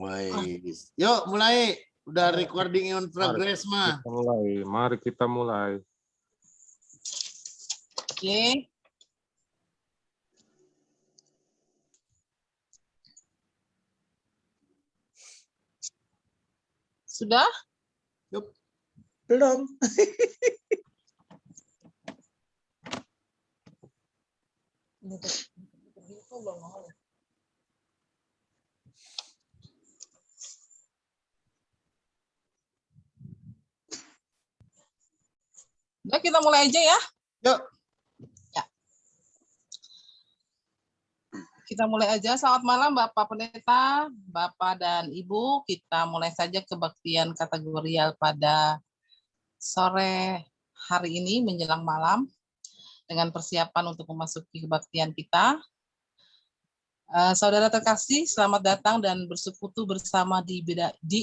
Wais. Yuk mulai. Udah recording in progress mah. Mari kita mulai. Oke. Sudah? Yup. Belum. Udah, kita mulai aja ya. Yuk. Ya. Kita mulai aja. Selamat malam Bapak Pendeta, Bapak dan Ibu. Kita mulai saja kebaktian kategorial pada sore hari ini menjelang malam dengan persiapan untuk memasuki kebaktian kita. Saudara terkasih, selamat datang dan bersekutu bersama di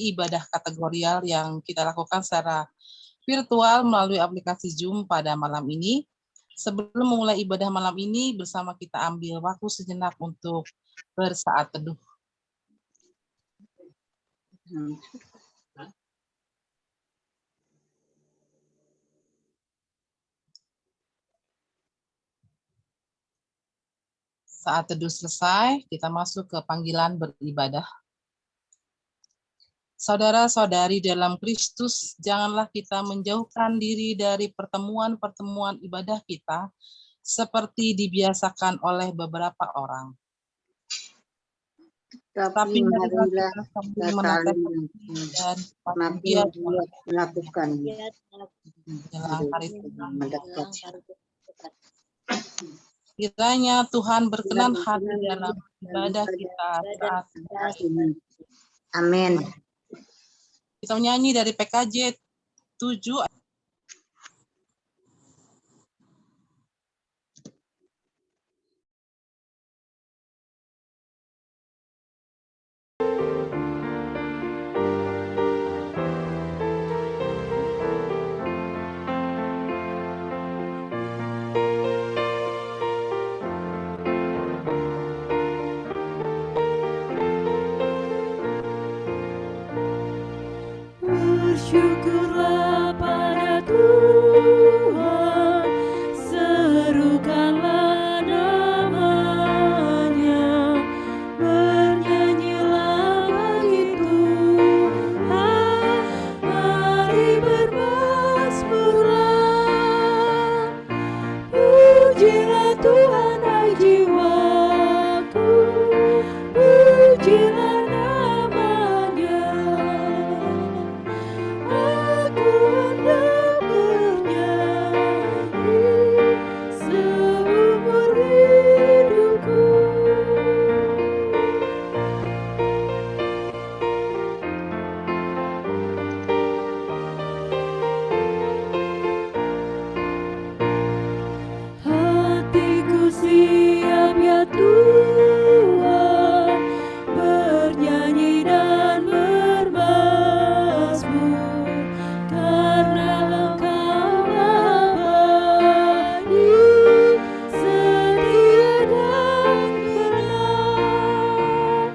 ibadah kategorial yang kita lakukan secara virtual melalui aplikasi Zoom pada malam ini. Sebelum memulai ibadah malam ini, bersama kita ambil waktu sejenak untuk bersaat teduh. Saat teduh selesai, kita masuk ke panggilan beribadah. Saudara-saudari dalam Kristus, janganlah kita menjauhkan diri dari pertemuan-pertemuan ibadah kita seperti dibiasakan oleh beberapa orang. Tapi marilah kita sambil menatap dan bahagia melakukan menjelang hari Tuhan. Kiranya Tuhan berkenan hati dalam ibadah kita saat ini. Amin. Kita menyanyi dari PKJ 7. Bersyukurlah pada Tuhan, serukanlah nama-Nya, bernyanyilah bagi Tuhan, mari bermazmurlah. Pujilah Tuhan, hai jiwaku, pujilah nama-Nya. Aku hendak bernyanyi seumur hidupku. Hatiku siap ya Tuhan, bernyanyi dan bermazmur, karena Engkau-Lah baik, setia dan benar.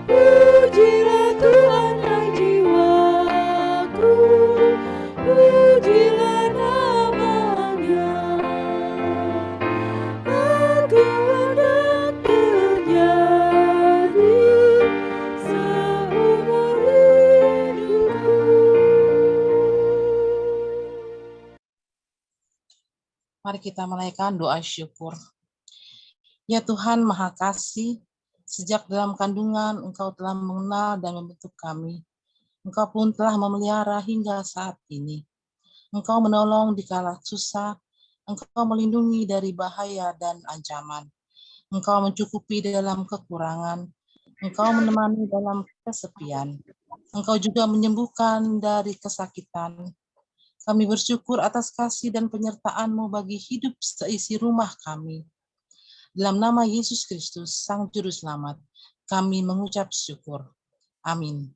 Pujilah Tuhan, hai jiwaku, pujilah nama-Nya. Aku hendak bernyanyi seumur hidupku. Mari kita menaikkan doa syukur. Ya Tuhan Maha Kasih, sejak dalam kandungan Engkau telah mengenal dan membentuk kami. Engkau pun telah memelihara hingga saat ini. Engkau menolong di kala susah, Engkau melindungi dari bahaya dan ancaman. Engkau mencukupi dalam kekurangan, Engkau menemani dalam kesepian. Engkau juga menyembuhkan dari kesakitan. Kami bersyukur atas kasih dan penyertaan-Mu bagi hidup seisi rumah kami. Dalam nama Yesus Kristus, Sang Juru Selamat, kami mengucap syukur. Amin.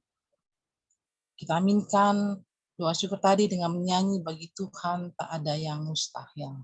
Kita aminkan doa syukur tadi dengan menyanyi bagi Tuhan tak ada yang mustahil.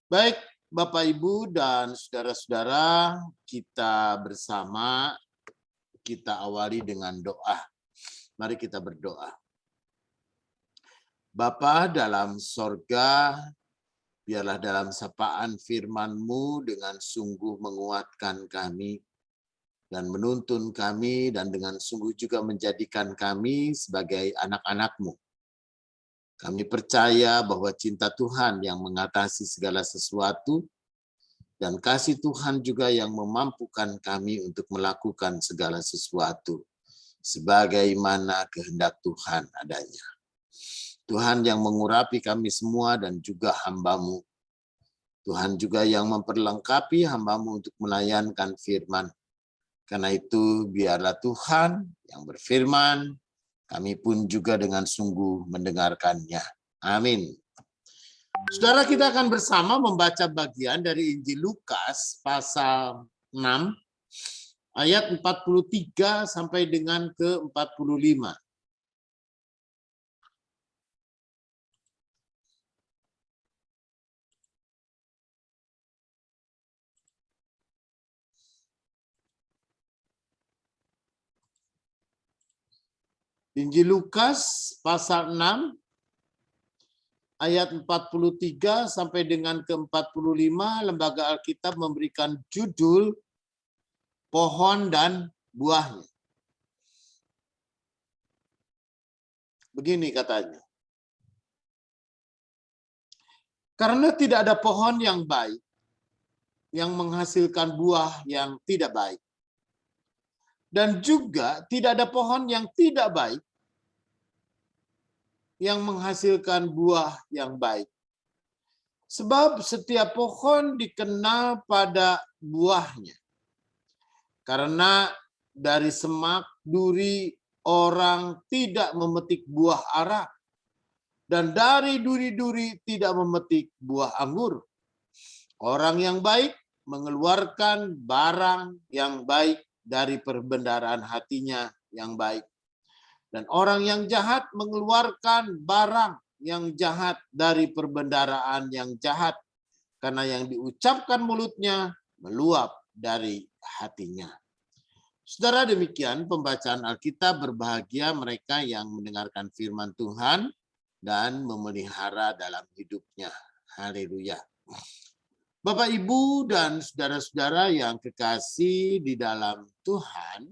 Baik, Bapak, Ibu, dan saudara-saudara, kita bersama, kita awali dengan doa. Mari kita berdoa. Bapa dalam sorga, biarlah dalam sapaan firman-Mu dengan sungguh menguatkan kami dan menuntun kami dan dengan sungguh juga menjadikan kami sebagai anak-anak-Mu. Kami percaya bahwa cinta Tuhan yang mengatasi segala sesuatu dan kasih Tuhan juga yang memampukan kami untuk melakukan segala sesuatu sebagaimana kehendak Tuhan adanya. Tuhan yang mengurapi kami semua dan juga hamba-Mu. Tuhan juga yang memperlengkapi hamba-Mu untuk melayankan firman. Karena itu biarlah Tuhan yang berfirman, kami pun juga dengan sungguh mendengarkannya. Amin. Saudara, kita akan bersama membaca bagian dari Injil Lukas pasal 6 ayat 43 sampai dengan ke 45. Injil Lukas pasal 6 ayat 43 sampai dengan ke 45, Lembaga Alkitab memberikan judul pohon dan buahnya. Begini katanya. Karena tidak ada pohon yang baik yang menghasilkan buah yang tidak baik. Dan juga tidak ada pohon yang tidak baik yang menghasilkan buah yang baik. Sebab setiap pohon dikenal pada buahnya. Karena dari semak duri orang tidak memetik buah ara, dan dari duri-duri tidak memetik buah anggur. Orang yang baik mengeluarkan barang yang baik dari perbendaharaan hatinya yang baik. Dan orang yang jahat mengeluarkan barang yang jahat dari perbendaharaan yang jahat, karena yang diucapkan mulutnya meluap dari hatinya. Saudara, demikian pembacaan Alkitab. Berbahagia mereka yang mendengarkan firman Tuhan dan memelihara dalam hidupnya. Haleluya. Bapak, Ibu, dan saudara-saudara yang kekasih di dalam Tuhan,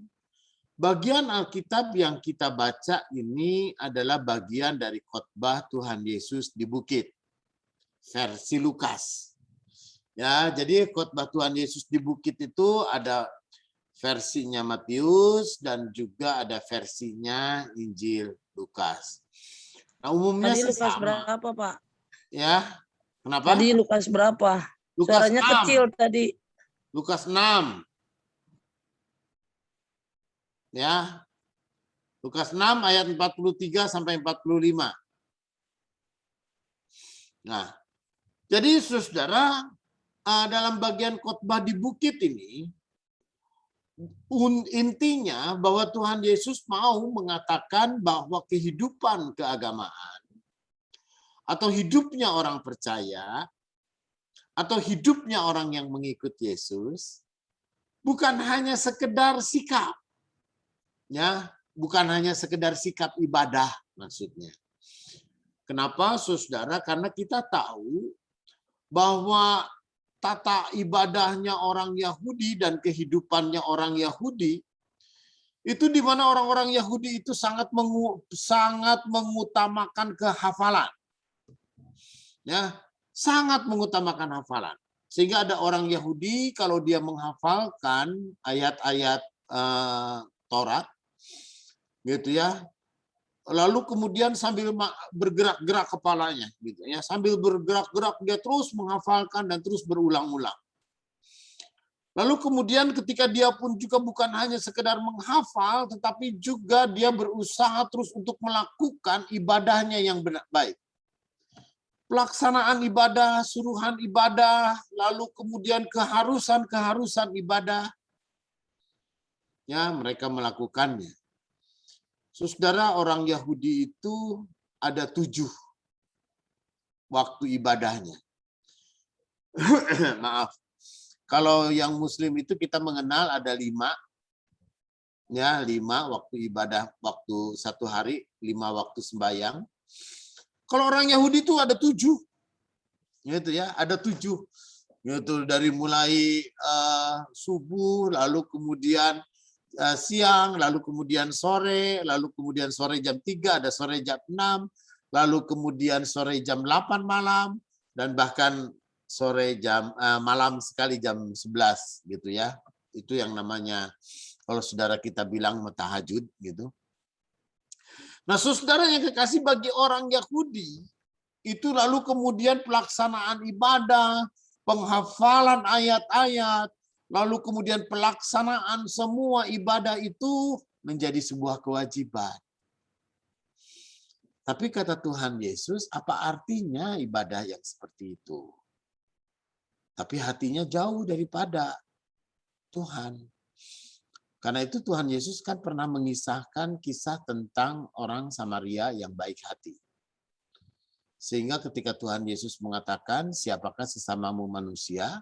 bagian Alkitab yang kita baca ini adalah bagian dari khotbah Tuhan Yesus di bukit, versi Lukas. Ya, jadi khotbah Tuhan Yesus di bukit itu ada versinya Matius dan juga ada versinya Injil Lukas. Nah, umumnya Tadi Lukas sama. berapa, Pak? Ya, kenapa? Tadi Lukas berapa? Lukas Suaranya 6. kecil tadi. Lukas 6. Ya. Lukas 6 ayat 43 sampai 45. Nah, jadi saudara, dalam bagian khotbah di bukit ini, intinya bahwa Tuhan Yesus mau mengatakan bahwa kehidupan keagamaan atau hidupnya orang percaya atau hidupnya orang yang mengikut Yesus bukan hanya sekedar sikap. Ya, bukan hanya sekedar sikap ibadah maksudnya. Kenapa, saudara? Karena kita tahu bahwa tata ibadahnya orang Yahudi dan kehidupannya orang Yahudi itu di mana orang-orang Yahudi itu sangat mengutamakan kehafalan. Ya, sangat mengutamakan hafalan. Sehingga ada orang Yahudi kalau dia menghafalkan ayat-ayat Taurat gitu ya. Lalu kemudian sambil bergerak-gerak kepalanya gitu ya, sambil bergerak-gerak dia terus menghafalkan dan terus berulang-ulang. Lalu kemudian ketika dia pun juga bukan hanya sekedar menghafal, tetapi juga dia berusaha terus untuk melakukan ibadahnya yang baik. Pelaksanaan ibadah, suruhan ibadah, lalu kemudian keharusan ibadah. Ya, mereka melakukannya. Saudara, orang Yahudi itu ada 7 waktu ibadahnya. Maaf. Kalau yang Muslim itu kita mengenal ada 5, ya 5 waktu ibadah, waktu 1 hari, 5 waktu sembahyang. Kalau orang Yahudi itu ada 7, gitu ya, ada 7, yaitu dari mulai subuh, lalu kemudian siang, lalu kemudian sore, lalu kemudian sore jam 3, ada sore jam 6, lalu kemudian sore jam 8 malam, dan bahkan sore jam malam sekali jam 11 gitu ya. Itu yang namanya kalau saudara kita bilang tahajud gitu. Nah, saudara yang kekasih, bagi orang Yahudi itu lalu kemudian pelaksanaan ibadah, penghafalan ayat-ayat, lalu kemudian pelaksanaan semua ibadah itu menjadi sebuah kewajiban. Tapi kata Tuhan Yesus, apa artinya ibadah yang seperti itu? Tapi hatinya jauh daripada Tuhan. Karena itu Tuhan Yesus kan pernah mengisahkan kisah tentang orang Samaria yang baik hati. Sehingga ketika Tuhan Yesus mengatakan, siapakah sesamamu manusia?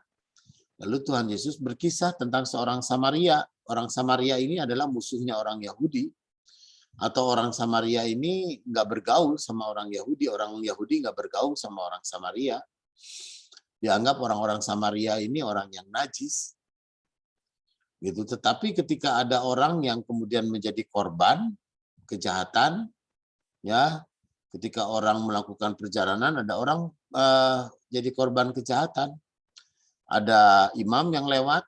Lalu Tuhan Yesus berkisah tentang seorang Samaria. Orang Samaria ini adalah musuhnya orang Yahudi. Atau orang Samaria ini nggak bergaul sama orang Yahudi nggak bergaul sama orang Samaria. Dianggap orang-orang Samaria ini orang yang najis. Gitu. Tetapi ketika ada orang yang kemudian menjadi korban kejahatan, ya, ketika orang melakukan perjalanan, ada orang jadi korban kejahatan. Ada imam yang lewat,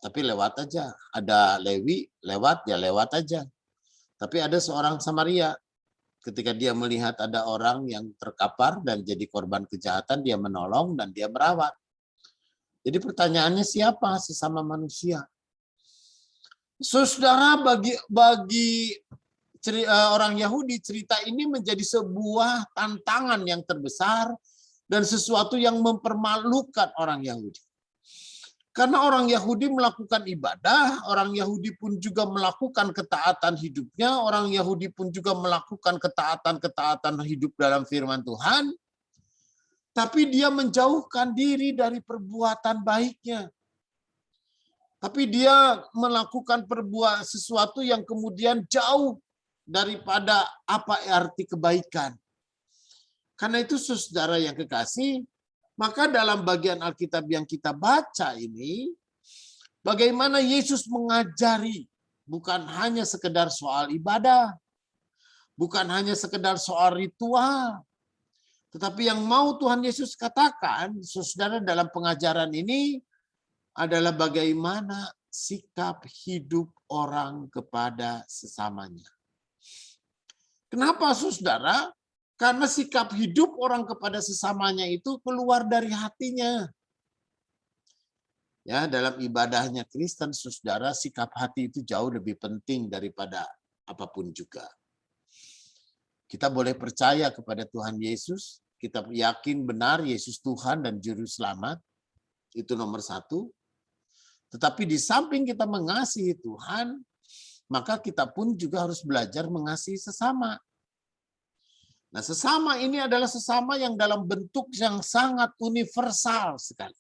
tapi lewat aja. Ada Lewi lewat, ya lewat aja. Tapi ada seorang Samaria, ketika dia melihat ada orang yang terkapar dan jadi korban kejahatan, dia menolong dan dia merawat. Jadi pertanyaannya, siapa sesama manusia? Saudara, bagi orang Yahudi, cerita ini menjadi sebuah tantangan yang terbesar dan sesuatu yang mempermalukan orang Yahudi. Karena orang Yahudi melakukan ibadah, orang Yahudi pun juga melakukan ketaatan hidupnya, orang Yahudi pun juga melakukan ketaatan hidup dalam firman Tuhan, tapi dia menjauhkan diri dari perbuatan baiknya. Tapi dia melakukan sesuatu yang kemudian jauh daripada apa arti kebaikan. Karena itu saudara yang kekasih, maka dalam bagian Alkitab yang kita baca ini, bagaimana Yesus mengajari bukan hanya sekedar soal ibadah, bukan hanya sekedar soal ritual, tetapi yang mau Tuhan Yesus katakan, saudara, dalam pengajaran ini adalah bagaimana sikap hidup orang kepada sesamanya. Kenapa, saudara? Karena sikap hidup orang kepada sesamanya itu keluar dari hatinya. Ya, dalam ibadahnya Kristen, saudara, sikap hati itu jauh lebih penting daripada apapun juga. Kita boleh percaya kepada Tuhan Yesus, kita yakin benar Yesus Tuhan dan Juru Selamat, itu nomor 1. Tetapi di samping kita mengasihi Tuhan, maka kita pun juga harus belajar mengasihi sesama. Nah, sesama ini adalah sesama yang dalam bentuk yang sangat universal sekali.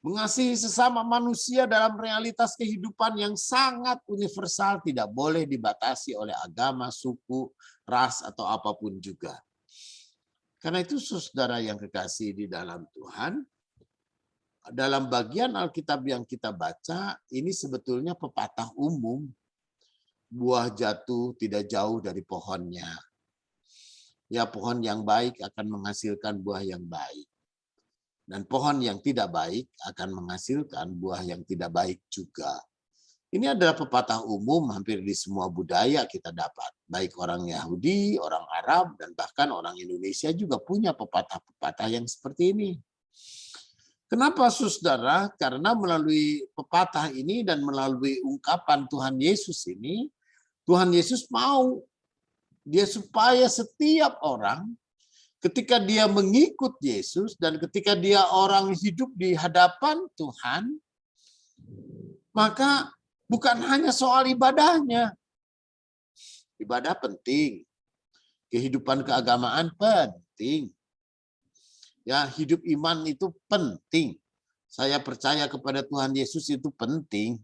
Mengasihi sesama manusia dalam realitas kehidupan yang sangat universal, tidak boleh dibatasi oleh agama, suku, ras, atau apapun juga. Karena itu, saudara yang kekasih di dalam Tuhan, dalam bagian Alkitab yang kita baca, ini sebetulnya pepatah umum, buah jatuh tidak jauh dari pohonnya. Ya, pohon yang baik akan menghasilkan buah yang baik. Dan pohon yang tidak baik akan menghasilkan buah yang tidak baik juga. Ini adalah pepatah umum hampir di semua budaya kita dapat. Baik orang Yahudi, orang Arab, dan bahkan orang Indonesia juga punya pepatah-pepatah yang seperti ini. Kenapa, saudara? Karena melalui pepatah ini dan melalui ungkapan Tuhan Yesus ini, Tuhan Yesus mau dia supaya setiap orang ketika dia mengikut Yesus dan ketika dia orang hidup di hadapan Tuhan, maka bukan hanya soal ibadahnya. Ibadah penting. Kehidupan keagamaan penting. Ya, hidup iman itu penting. Saya percaya kepada Tuhan Yesus itu penting.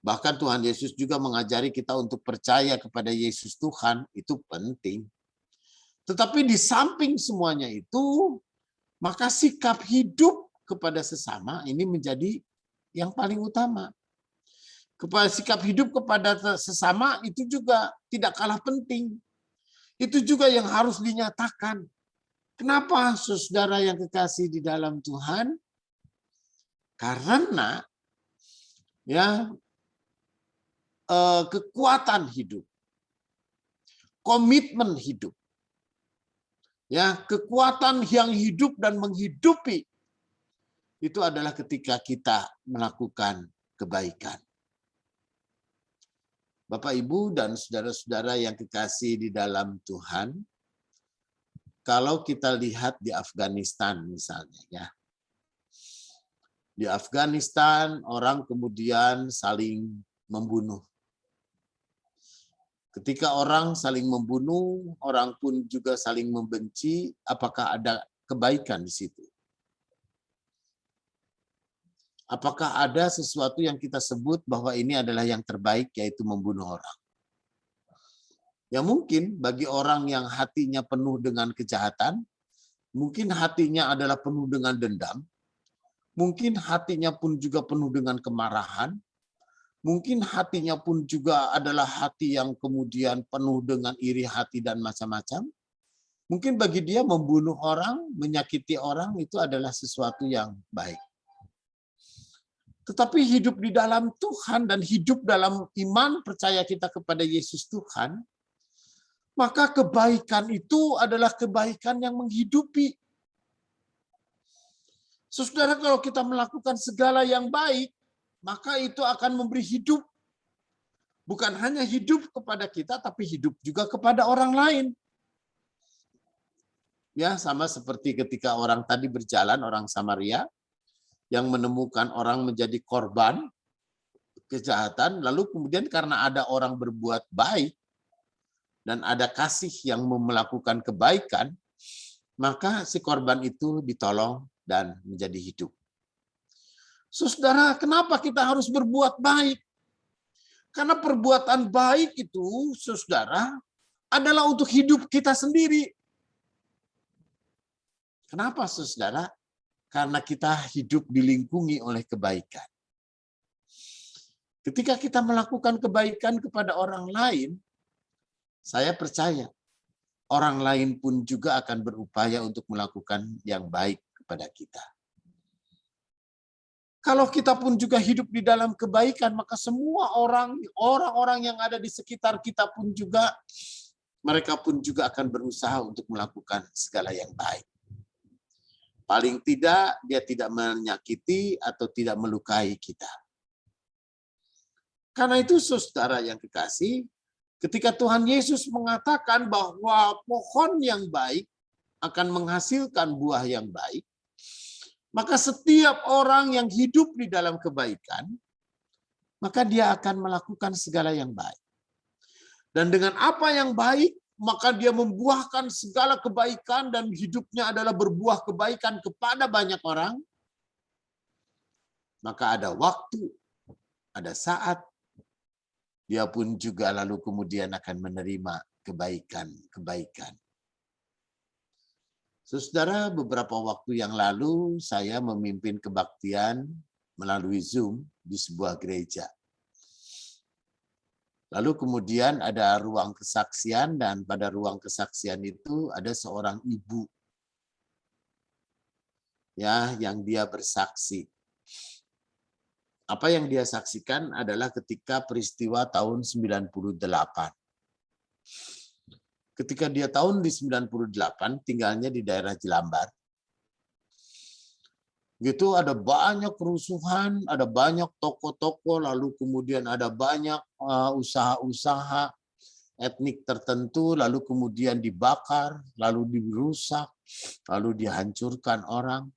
Bahkan Tuhan Yesus juga mengajari kita untuk percaya kepada Yesus Tuhan, itu penting. Tetapi di samping semuanya itu, maka sikap hidup kepada sesama ini menjadi yang paling utama. Sikap hidup kepada sesama itu juga tidak kalah penting. Itu juga yang harus dinyatakan. Kenapa, saudara yang kekasih di dalam Tuhan? Karena ya kekuatan hidup, komitmen hidup, ya kekuatan yang hidup dan menghidupi itu adalah ketika kita melakukan kebaikan. Bapak, Ibu, dan saudara-saudara yang kekasih di dalam Tuhan, kalau kita lihat di Afghanistan misalnya, ya, di Afghanistan orang kemudian saling membunuh. Ketika orang saling membunuh, orang pun juga saling membenci, apakah ada kebaikan di situ? Apakah ada sesuatu yang kita sebut bahwa ini adalah yang terbaik, yaitu membunuh orang? Ya mungkin bagi orang yang hatinya penuh dengan kejahatan, mungkin hatinya adalah penuh dengan dendam, mungkin hatinya pun juga penuh dengan kemarahan, mungkin hatinya pun juga adalah hati yang kemudian penuh dengan iri hati dan macam-macam. Mungkin bagi dia membunuh orang, menyakiti orang itu adalah sesuatu yang baik. Tetapi hidup di dalam Tuhan dan hidup dalam iman percaya kita kepada Yesus Tuhan, maka kebaikan itu adalah kebaikan yang menghidupi. Saudara, kalau kita melakukan segala yang baik, maka itu akan memberi hidup. Bukan hanya hidup kepada kita, tapi hidup juga kepada orang lain. Ya, sama seperti ketika orang tadi berjalan, orang Samaria, yang menemukan orang menjadi korban kejahatan, lalu kemudian karena ada orang berbuat baik, dan ada kasih yang melakukan kebaikan, maka si korban itu ditolong dan menjadi hidup. Saudara, kenapa kita harus berbuat baik? Karena perbuatan baik itu, saudara, adalah untuk hidup kita sendiri. Kenapa, saudara? Karena kita hidup dilingkungi oleh kebaikan. Ketika kita melakukan kebaikan kepada orang lain, saya percaya orang lain pun juga akan berupaya untuk melakukan yang baik kepada kita. Kalau kita pun juga hidup di dalam kebaikan, maka semua orang-orang yang ada di sekitar kita pun juga, mereka pun juga akan berusaha untuk melakukan segala yang baik. Paling tidak dia tidak menyakiti atau tidak melukai kita. Karena itu saudara yang kekasih, ketika Tuhan Yesus mengatakan bahwa pohon yang baik akan menghasilkan buah yang baik, maka setiap orang yang hidup di dalam kebaikan, maka dia akan melakukan segala yang baik. Dan dengan apa yang baik, maka dia membuahkan segala kebaikan dan hidupnya adalah berbuah kebaikan kepada banyak orang. Maka ada waktu, ada saat, dia pun juga lalu kemudian akan menerima kebaikan-kebaikan. Saudara, beberapa waktu yang lalu saya memimpin kebaktian melalui Zoom di sebuah gereja. Lalu kemudian ada ruang kesaksian, dan pada ruang kesaksian itu ada seorang ibu ya yang dia bersaksi. Apa yang dia saksikan adalah ketika peristiwa tahun 98. Ketika dia tahun di 98 tinggalnya di daerah Jelambar. Gitu ada banyak kerusuhan, ada banyak toko-toko, lalu kemudian ada banyak usaha-usaha etnik tertentu, lalu kemudian dibakar, lalu dirusak, lalu dihancurkan orang.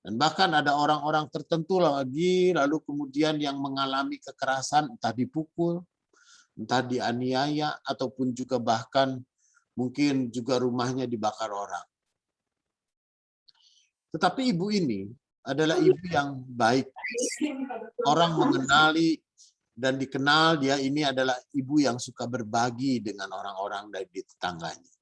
Dan bahkan ada orang-orang tertentu lagi, lalu kemudian yang mengalami kekerasan, entah dipukul, entah dianiaya, ataupun juga bahkan mungkin juga rumahnya dibakar orang. Tetapi ibu ini adalah ibu yang baik. Orang mengenali dan dikenal dia ini adalah ibu yang suka berbagi dengan orang-orang dari tetangganya.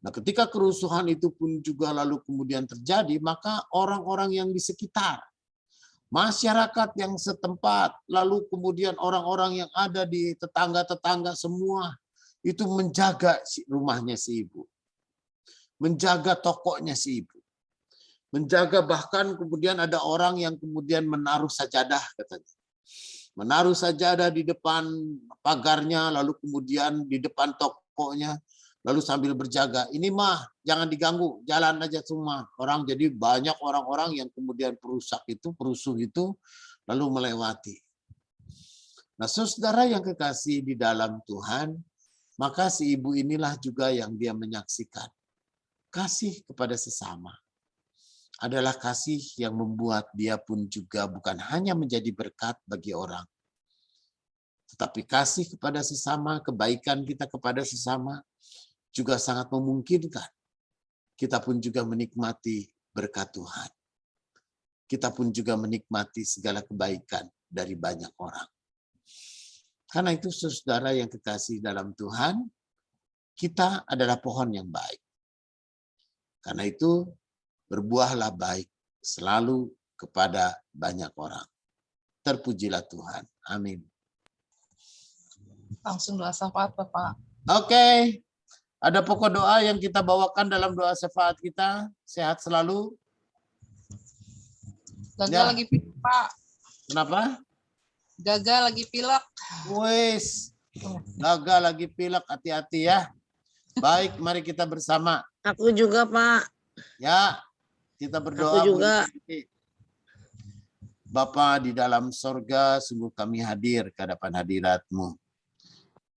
Nah, ketika kerusuhan itu pun juga lalu kemudian terjadi, maka orang-orang yang di sekitar, masyarakat yang setempat, lalu kemudian orang-orang yang ada di tetangga-tetangga semua, itu menjaga rumahnya si ibu. Menjaga tokonya si ibu. Menjaga bahkan kemudian ada orang yang kemudian menaruh sajadah katanya. Menaruh sajadah di depan pagarnya, lalu kemudian di depan tokonya, lalu sambil berjaga. Ini mah jangan diganggu, jalan aja semua. Orang jadi banyak orang-orang yang kemudian perusuh itu lalu melewati. Nah, saudara yang kekasih di dalam Tuhan, maka si ibu inilah juga yang dia menyaksikan. Kasih kepada sesama adalah kasih yang membuat dia pun juga bukan hanya menjadi berkat bagi orang, tetapi kasih kepada sesama, kebaikan kita kepada sesama juga sangat memungkinkan kita pun juga menikmati berkat Tuhan. Kita pun juga menikmati segala kebaikan dari banyak orang. Karena itu saudara yang kekasih dalam Tuhan, kita adalah pohon yang baik. Karena itu berbuahlah baik selalu kepada banyak orang. Terpujilah Tuhan. Amin. Langsung doa syafaat Bapak. Oke. Ada pokok doa yang kita bawakan dalam doa syafaat kita. Sehat selalu. Gagal Ya. lagi pilek, Pak. Kenapa? Gagal lagi pilek. Wes. Gagal lagi pilek, hati-hati ya. Baik, mari kita bersama. Aku juga, Pak. Ya, kita berdoa. Aku juga. Bapa di dalam sorga, sungguh kami hadir ke hadapan hadirat-Mu.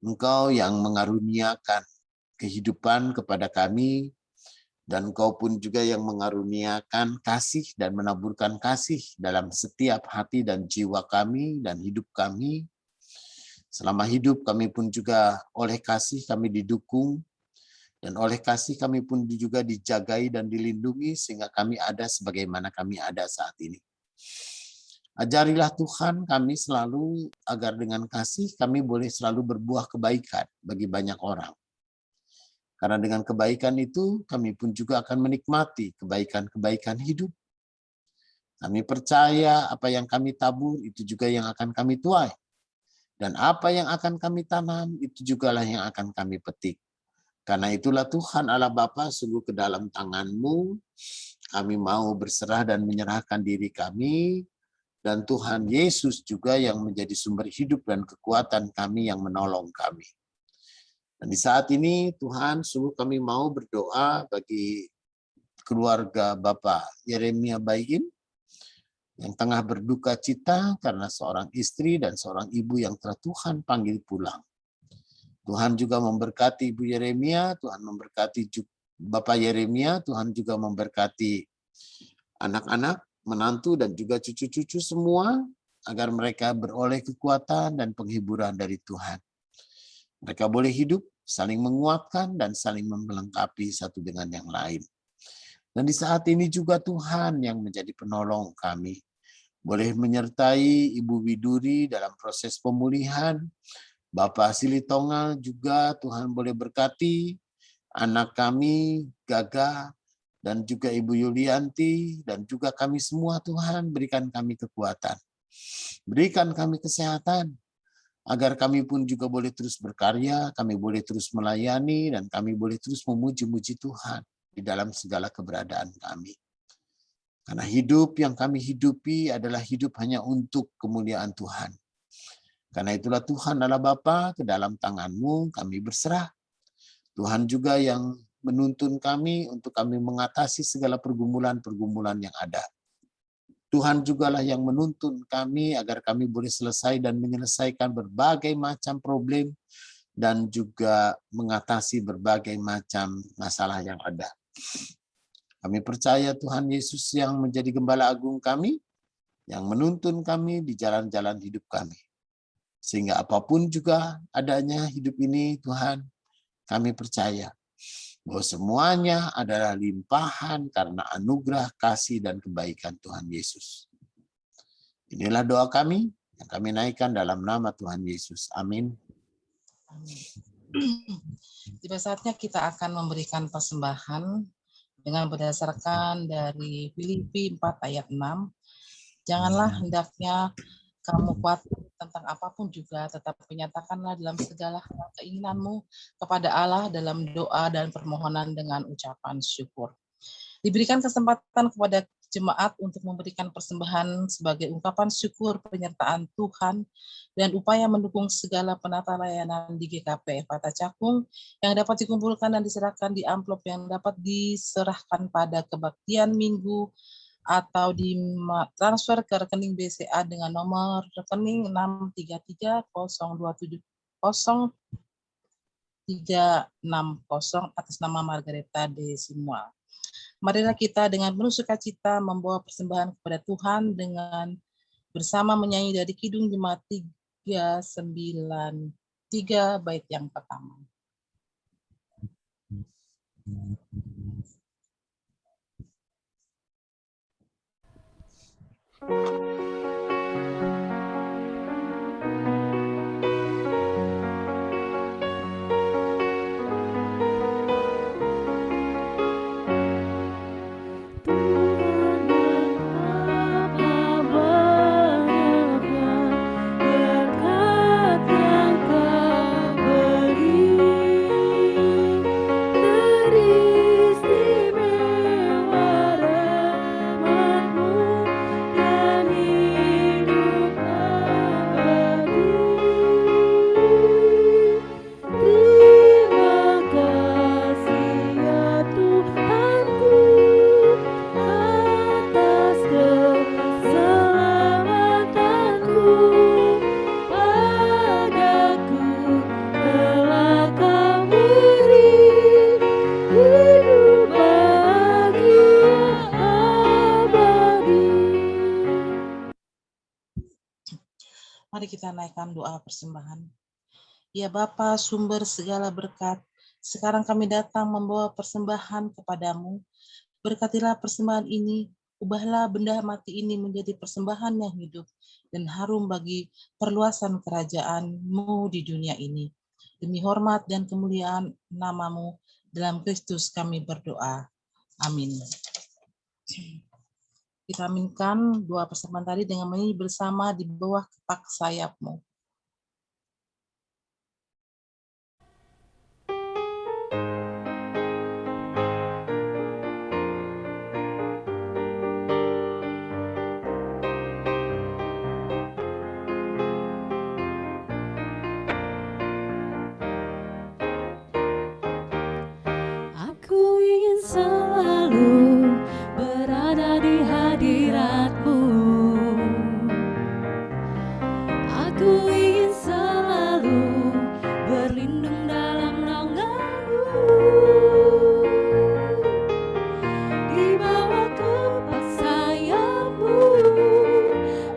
Engkau yang mengaruniakan kehidupan kepada kami, dan Engkau pun juga yang mengaruniakan kasih dan menaburkan kasih dalam setiap hati dan jiwa kami dan hidup kami. Selama hidup kami pun juga oleh kasih kami didukung, dan oleh kasih kami pun juga dijagai dan dilindungi sehingga kami ada sebagaimana kami ada saat ini. Ajarilah Tuhan kami selalu agar dengan kasih kami boleh selalu berbuah kebaikan bagi banyak orang. Karena dengan kebaikan itu kami pun juga akan menikmati kebaikan-kebaikan hidup. Kami percaya apa yang kami tabur itu juga yang akan kami tuai. Dan apa yang akan kami tanam itu jugalah yang akan kami petik. Karena itulah Tuhan Allah Bapa, sungguh ke dalam tangan-Mu kami mau berserah dan menyerahkan diri kami, dan Tuhan Yesus juga yang menjadi sumber hidup dan kekuatan kami yang menolong kami. Dan di saat ini Tuhan, sungguh kami mau berdoa bagi keluarga Bapak Yeremia Bayin yang tengah berduka cita karena seorang istri dan seorang ibu yang telah Tuhan panggil pulang. Tuhan juga memberkati Ibu Yeremia, Tuhan memberkati Bapak Yeremia, Tuhan juga memberkati anak-anak, menantu, dan juga cucu-cucu semua, agar mereka beroleh kekuatan dan penghiburan dari Tuhan. Mereka boleh hidup, saling menguatkan, dan saling melengkapi satu dengan yang lain. Dan di saat ini juga Tuhan yang menjadi penolong kami. Boleh menyertai Ibu Widuri dalam proses pemulihan, Bapak Silitonga juga Tuhan boleh berkati, anak kami Gaga, dan juga Ibu Yulianti, dan juga kami semua Tuhan berikan kami kekuatan. Berikan kami kesehatan, agar kami pun juga boleh terus berkarya, kami boleh terus melayani, dan kami boleh terus memuji-muji Tuhan di dalam segala keberadaan kami. Karena hidup yang kami hidupi adalah hidup hanya untuk kemuliaan Tuhan. Karena itulah Tuhan Allah Bapa, ke dalam tangan-Mu kami berserah. Tuhan juga yang menuntun kami untuk kami mengatasi segala pergumulan-pergumulan yang ada. Tuhan jugalah yang menuntun kami agar kami boleh selesai dan menyelesaikan berbagai macam problem dan juga mengatasi berbagai macam masalah yang ada. Kami percaya Tuhan Yesus yang menjadi gembala agung kami, yang menuntun kami di jalan-jalan hidup kami. Sehingga apapun juga adanya hidup ini, Tuhan, kami percaya bahwa semuanya adalah limpahan karena anugerah, kasih, dan kebaikan Tuhan Yesus. Inilah doa kami yang kami naikkan dalam nama Tuhan Yesus. Amin. Tiba saatnya kita akan memberikan persembahan dengan berdasarkan dari Filipi 4 ayat 6. Janganlah hendaknya kamu khawatir tentang apapun juga, tetap menyatakanlah dalam segala hal keinginanmu kepada Allah dalam doa dan permohonan dengan ucapan syukur. Diberikan kesempatan kepada jemaat untuk memberikan persembahan sebagai ungkapan syukur penyertaan Tuhan dan upaya mendukung segala penata layanan di GKP Ephatha Cakung yang dapat dikumpulkan dan diserahkan di amplop yang dapat diserahkan pada kebaktian minggu atau di transfer ke rekening BCA dengan nomor rekening 63302700360 atas nama Margareta de Simua. Marilah kita dengan penuh sukacita membawa persembahan kepada Tuhan dengan bersama menyanyi dari Kidung Jemaat 393 bait yang pertama. Mari kita naikkan doa persembahan. Ya Bapa, sumber segala berkat, sekarang kami datang membawa persembahan kepadamu. Berkatilah persembahan ini, ubahlah benda mati ini menjadi persembahan yang hidup dan harum bagi perluasan kerajaan-Mu di dunia ini. Demi hormat dan kemuliaan nama-Mu, dalam Kristus kami berdoa. Amin. Kita aminkan doa persembahan tadi dengan menyanyi bersama di bawah kepak sayap-Mu. Aku ingin selalu berada di hadirat-Mu. Aku ingin selalu berlindung dalam naungan-Mu. Di bawah kepak sayap-Mu,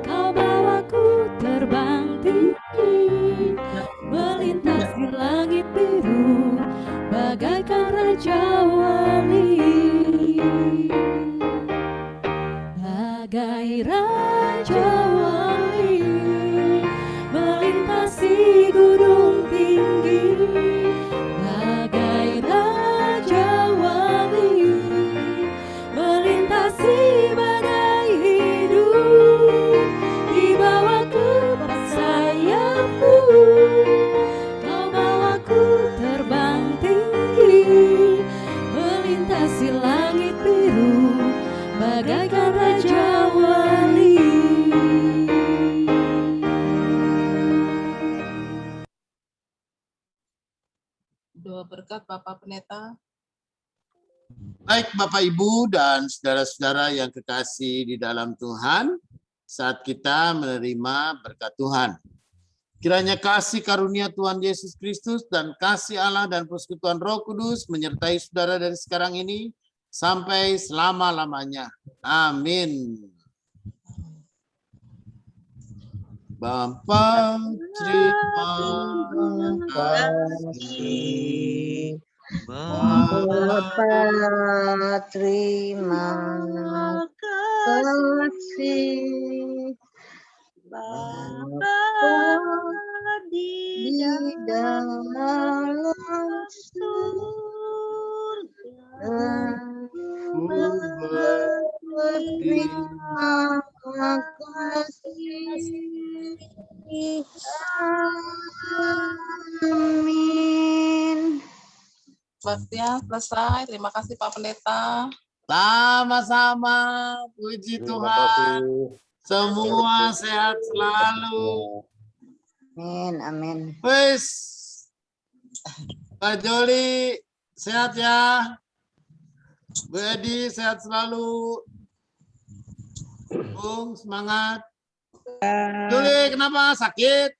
Kau bawaku terbang tinggi, melintasi langit biru, bagaikan Raja Wali. Bagai Raja Wali, melintasi gunung tinggi. Bagai Raja Wali, melintasi badai hidup. Di bawah kepak sayap-Mu, Kau bawaku terbang tinggi, melintasi langit biru, bagaikan Raja Wali. Doa berkat Bapak Pendeta. Baik Bapak Ibu dan saudara-saudara yang kekasih di dalam Tuhan, saat kita menerima berkat Tuhan. Kiranya kasih karunia Tuhan Yesus Kristus dan kasih Allah dan persekutuan Roh Kudus menyertai saudara dari sekarang ini sampai selama-lamanya. Amin. Bapa, terima kasih Bapa, terima kasih. Bapa di dalam surga, berterima kasih. Amin. Kebaktian selesai. Terima kasih Pak Pendeta. Sama-sama, puji Terima Tuhan. kasih. Semua sehat selalu. Amin, amin. Wes, Pak Joli, sehat ya. Bu Edi, sehat selalu. Bung, semangat. Joli, kenapa sakit?